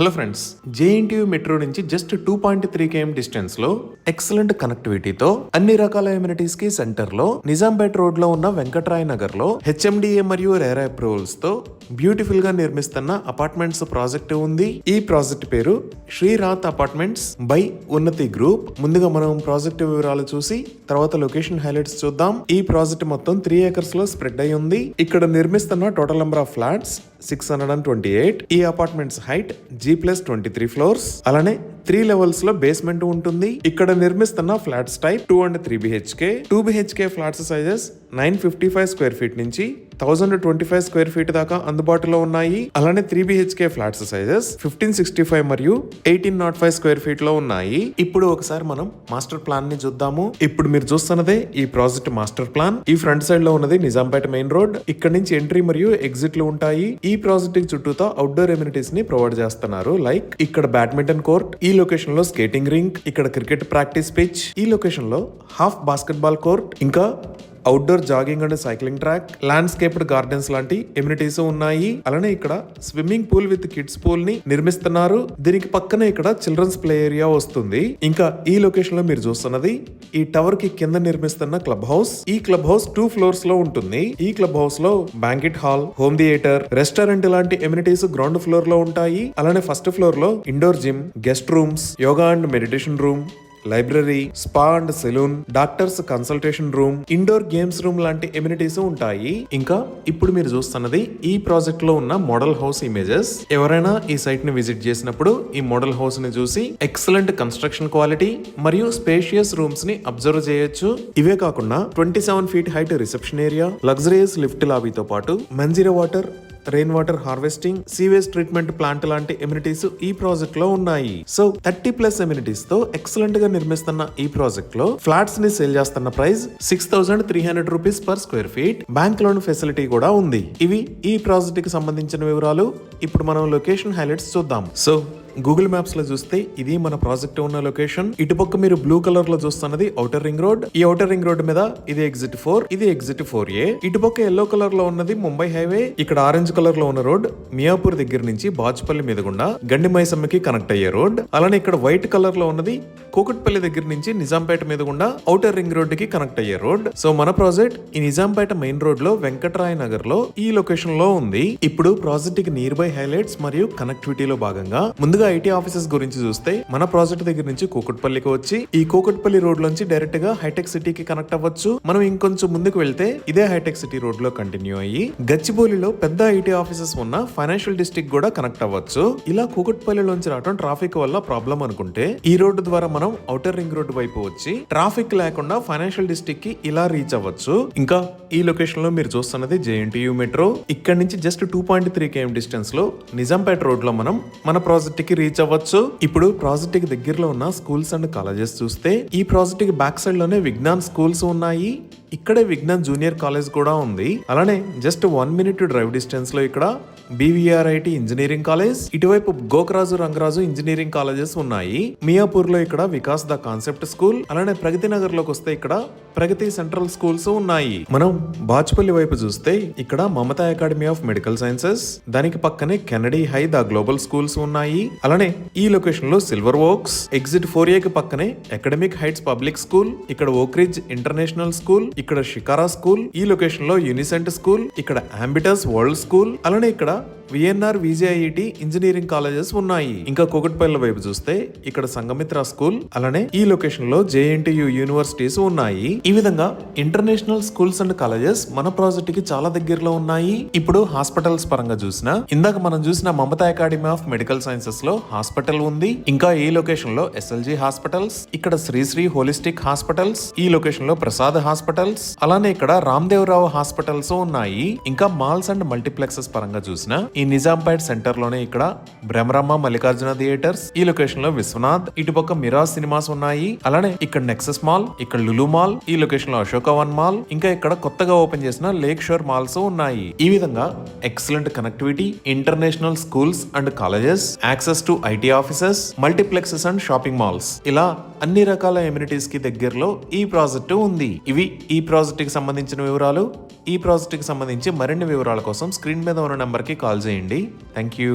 Hello friends, JNTU metro నుంచి just 2.3 km distance లో excellent కనెక్టివిటీతో అన్ని రకాల ఎమ్యూనిటీస్ కి సెంటర్ లో నిజాంపేట్ రోడ్ లో ఉన్న వెంకట్రాయ్ నగర్ లో హెచ్ఎండిఏ మరియు రేరా అప్రూవల్స్ తో బ్యూటిఫుల్ గా నిర్మిస్తున్న అపార్ట్మెంట్స్ ప్రాజెక్ట్ ఉంది. ఈ ప్రాజెక్ట్ పేరు శ్రీరాత్ అపార్ట్మెంట్స్ బై ఉన్నతి గ్రూప్. ముందుగా మనం ప్రాజెక్ట్ వివరాలు చూసి తర్వాత లొకేషన్ హైలైట్స్ చూద్దాం. ఈ ప్రాజెక్ట్ మొత్తం 3 acres లో స్ప్రెడ్ అయి ఉంది. ఇక్కడ నిర్మిస్తున్న టోటల్ నెంబర్ ఆఫ్ ఫ్లాట్స్ 628. ఈ అపార్ట్మెంట్స్ హైట్ G+23 ఫ్లోర్స్, అలానే 3 లెవెల్స్ లో బేస్మెంట్ ఉంటుంది. ఇక్కడ నిర్మిస్తున్న flats type 2 and 3 BHK. 2 BHK flats sizes 955 square feet నుంచి 1025 స్క్వేర్ ఫీట్ దాకా అందుబాటులో ఉన్నాయి. అలానే 3 BHK ఫ్లాట్స్ సైజెస్ 1565 మరియు 1805 స్క్వేర్ ఫీట్ లో ఉన్నాయి. ఇప్పుడు ఒకసారి మనం మాస్టర్ ప్లాన్ ని చూద్దాము. ఇప్పుడు మీరు చూస్తున్నదే ఈ ప్రాజెక్ట్ మాస్టర్ ప్లాన్. ఈ ఫ్రంట్ సైడ్ లో ఉన్నది నిజాంపేట మెయిన్ రోడ్. ఇక్కడ నుంచి ఎంట్రీ మరియు ఎగ్జిట్లు ఉంటాయి. ఈ ప్రాజెక్ట్ చుట్టూతో అవుట్డోర్ ఎమ్యూనిటీస్ ని ప్రొవైడ్ చేస్తున్నారు. లైక్ ఇక్కడ బ్యాడ్మింటన్ కోర్ట్, ఈ లొకేషన్ లో స్కేటింగ్ రింగ్, ఇక్కడ క్రికెట్ ప్రాక్టీస్ పిచ్, ఈ లొకేషన్ లో హాఫ్ బాస్కెట్బాల్ కోర్ట్, ఇంకా outdoor jogging and cycling track, landscaped gardens లాంటి ఎమ్యూనిటీస్ ఉన్నాయి. అలానే ఇక్కడ swimming pool with kids pool ని నిర్మిస్తున్నారు. దీనికి పక్కనే ఇక్కడ చిల్డ్రన్స్ ప్లే ఏరియా వస్తుంది. ఇంకా ఈ లొకేషన్ లో మీరు చూస్తున్నది ఈ టవర్ కి కింద నిర్మిస్తున్న క్లబ్ హౌస్. ఈ క్లబ్ హౌస్ 2 floors లో ఉంటుంది. ఈ క్లబ్ హౌస్ లో banquet hall, home theatre, restaurant లాంటి ఎమ్యూనిటీస్ గ్రౌండ్ ఫ్లోర్ లో ఉంటాయి. అలానే ఫస్ట్ ఫ్లోర్ లో indoor gym, guest rooms, yoga and meditation room, library, spa and salon, doctors consultation room, indoor games room లాంటి ఎమ్యూనిటీస్ ఉంటాయి. ఇంకా ఇప్పుడు మీరు చూస్తున్నది ఈ ప్రాజెక్ట్ లో ఉన్న మోడల్ హౌస్ ఇమేజెస్. ఎవరైనా ఈ సైట్ ని విజిట్ చేసినప్పుడు ఈ మోడల్ హౌస్ ని చూసి ఎక్సలెంట్ కన్స్ట్రక్షన్ క్వాలిటీ మరియు స్పేషియస్ రూమ్స్ ని అబ్జర్వ్ చేయొచ్చు. ఇవే కాకుండా 27 feet height reception area, luxurious lift లాబీతో పాటు Manjira water, rain water harvesting, sewage treatment plant లాంటి ఎమ్యూనిటీస్ ఈ ప్రాజెక్ట్ లో ఉన్నాయి. సో 30+ ఎమ్యూనిటీస్ తో ఎక్సలెంట్ గా నిర్మిస్తున్న ఈ ప్రాజెక్ట్ లో ఫ్లాట్స్ ని సేల్ చేస్తున్న price 6300 rupees per square feet. Bank loan facility కూడా ఉంది. ఇవి ఈ ప్రాజెక్ట్ కి సంబంధించిన వివరాలు. ఇప్పుడు మనం లొకేషన్ హైలైట్స్ చూద్దాం. సో గూగుల్ మ్యాప్స్ లో చూస్తే ఇది మన ప్రాజెక్ట్ ఉన్న లొకేషన్. ఇటుపక్క మీరు బ్లూ కలర్ లో చూస్తున్నది ఔటర్ రింగ్ రోడ్. ఈ ఔటర్ రింగ్ రోడ్ మీద ఇది ఎగ్జిట్ 4, ఇది ఎగ్జిట్ 4A. ఇటుపక్క ఎల్లో కలర్ లో ఉన్నది ముంబై హైవే. ఇక్కడ ఆరెంజ్ కలర్ లో ఉన్న రోడ్ మియాపూర్ దగ్గర నుంచి బాచుపల్లి మీద గుండా గండి మైసమ్మకి కనెక్ట్ అయ్యే రోడ్. అలానే ఇక్కడ వైట్ కలర్ లో ఉన్నది కూకట్పల్లి దగ్గర నుంచి నిజాంపేట మీద గుండా ఔటర్ రింగ్ రోడ్ కి కనెక్ట్ అయ్యే రోడ్. సో మన ప్రాజెక్ట్ ఈ నిజాంపేట మెయిన్ రోడ్ లో వెంకట్రాయ్ నగర్ లో ఈ లొకేషన్ లో ఉంది. ఇప్పుడు ప్రాజెక్ట్ కి నియర్ బై హైలైట్స్ మరియు కనెక్టివిటీలో భాగంగా ముందుగా ఐటీ ఆఫీసెస్ గురించి చూస్తే మన ప్రాజెక్ట్ దగ్గర నుంచి కూకట్పల్లికి వచ్చి ఈ కూకట్పల్లి రోడ్ లోంచి డైరెక్ట్ గా హైటెక్ సిటీకి కనెక్ట్ అవ్వచ్చు. మనం ఇంకొంచెం ముందుకు వెళ్తే ఇదే హైటెక్ సిటీ రోడ్ లో కంటిన్యూ అయ్యి గచ్చిబౌలిలో పెద్ద ఐటీ ఆఫీసెస్ ఉన్న ఫైనాన్షియల్ డిస్ట్రిక్ట్ కూడా కనెక్ట్ అవ్వచ్చు. ఇలా కూకట్పల్లిలోంచి రావడం ట్రాఫిక్ వల్ల ప్రాబ్లం అనుకుంటే ఈ రోడ్డు ద్వారా మనం ఔటర్ రింగ్ రోడ్ వైపు వచ్చి ట్రాఫిక్ లేకుండా ఫైనాన్షియల్ డిస్ట్రిక్ట్ కి ఇలా రీచ్ అవ్వచ్చు. ఇంకా ఈ లొకేషన్ లో మీరు చూస్తున్నది జేఎన్టీయూ మెట్రో. ఇక్కడ నుంచి జస్ట్ 2.3 km డిస్టెన్స్ లో నిజాంపేట రోడ్ లో మనం మన ప్రాజెక్ట్ కి రీచ్ అవ్వచ్చు. ఇప్పుడు ప్రాజెక్ట్ కి దగ్గరలో ఉన్న స్కూల్స్ అండ్ కాలేజెస్ చూస్తే ఈ ప్రాజెక్ట్ కి బ్యాక్ సైడ్ లోనే విజ్ఞాన్ స్కూల్స్ ఉన్నాయి. ఇక్కడే విజ్ఞాన్ జూనియర్ కాలేజ్ కూడా ఉంది. అలానే జస్ట్ 1 minute డ్రైవ్ డిస్టెన్స్ లో ఇక్కడ BVRIT ఇంజనీరింగ్ కాలేజ్, ఇటువైపు గోకరాజు రంగరాజు ఇంజనీరింగ్ కాలేజెస్ ఉన్నాయి. మియాపూర్ లో ఇక్కడ వికాస్ ద కాన్సెప్ట్ స్కూల్, అలానే ప్రగతి నగర్ లోకి వస్తే ఇక్కడ ప్రగతి సెంట్రల్ స్కూల్స్ ఉన్నాయి. మనం బాచుపల్లి వైపు చూస్తే ఇక్కడ Mamata academy of medical sciences, దానికి పక్కనే Kennedy high the global schools ఉన్నాయి. అలానే ఈ లొకేషన్ లో సిల్వర్ ఓక్స్, ఎగ్జిట్ 4A కి పక్కనే అకాడమిక్ హైట్స్ పబ్లిక్ స్కూల్, ఇక్కడ ఓక్రిడ్జ్ ఇంటర్నేషనల్ స్కూల్, ఇక్కడ షికారా స్కూల్, ఈ లొకేషన్ లో యూనిసెంట్ స్కూల్, ఇక్కడ అంబిటస్ వరల్డ్ స్కూల్, అలానే ఇక్కడ VNR VJIT ఇంజనీరింగ్ కాలేజెస్ ఉన్నాయి. ఇంకా కూకట్పల్లి వైపు చూస్తే ఇక్కడ సంగమిత్ర స్కూల్, అలానే ఈ లొకేషన్ లో JNTU యూనివర్సిటీస్ ఉన్నాయి. ఈ విధంగా ఇంటర్నేషనల్ స్కూల్స్ అండ్ కాలేజెస్ మన ప్రాజెక్ట్ కి చాలా దగ్గరలో ఉన్నాయి. ఇప్పుడు హాస్పిటల్స్ పరంగా చూసినా ఇందాక మనం చూసిన Mamata academy of medical sciences లో హాస్పిటల్ ఉంది. ఇంకా ఈ లొకేషన్ లో SLG హాస్పిటల్స్, ఇక్కడ శ్రీశ్రీ హోలిస్టిక్ హాస్పిటల్స్, ఈ లొకేషన్ లో ప్రసాద్ హాస్పిటల్స్, అలానే ఇక్కడ రామ్దేవరావు హాస్పిటల్స్ ఉన్నాయి. ఇంకా మాల్స్ అండ్ మల్టీప్లెక్సెస్ పరంగా చూసినా ఈ నిజాంపేట్ సెంటర్ లోనే ఇక్కడ బ్రహ్మరమ్మ మల్లికార్జున థియేటర్స్, ఈ లొకేషన్ లో విశ్వనాథ్, ఇటుపక్క మిరాజ్ సినిమాస్ ఉన్నాయి. అలానే ఇక్కడ నెక్సస్ మాల్, ఇక్కడ లులు మాల్, ఈ లొకేషన్ లో అశోకవన్ మాల్, ఇంకా ఇక్కడ కొత్తగా ఓపెన్ చేసిన లేక్ షోర్ మాల్స్ ఉన్నాయి. ఈ విధంగా excellent connectivity, international schools and colleges, access to IT offices, multiplexes and shopping malls, ఇలా అన్ని రకాల ఎమ్యూనిటీస్ కి దగ్గరలో ఈ ప్రాజెక్టు ఉంది. ఇవి ఈ ప్రాజెక్ట్ కి సంబంధించిన వివరాలు. ఈ ప్రాజెక్ట్ కి సంబంధించి మరిన్ని వివరాల కోసం స్క్రీన్ మీద ఉన్న నెంబర్ కి కాల్ చేయండి. Thank you.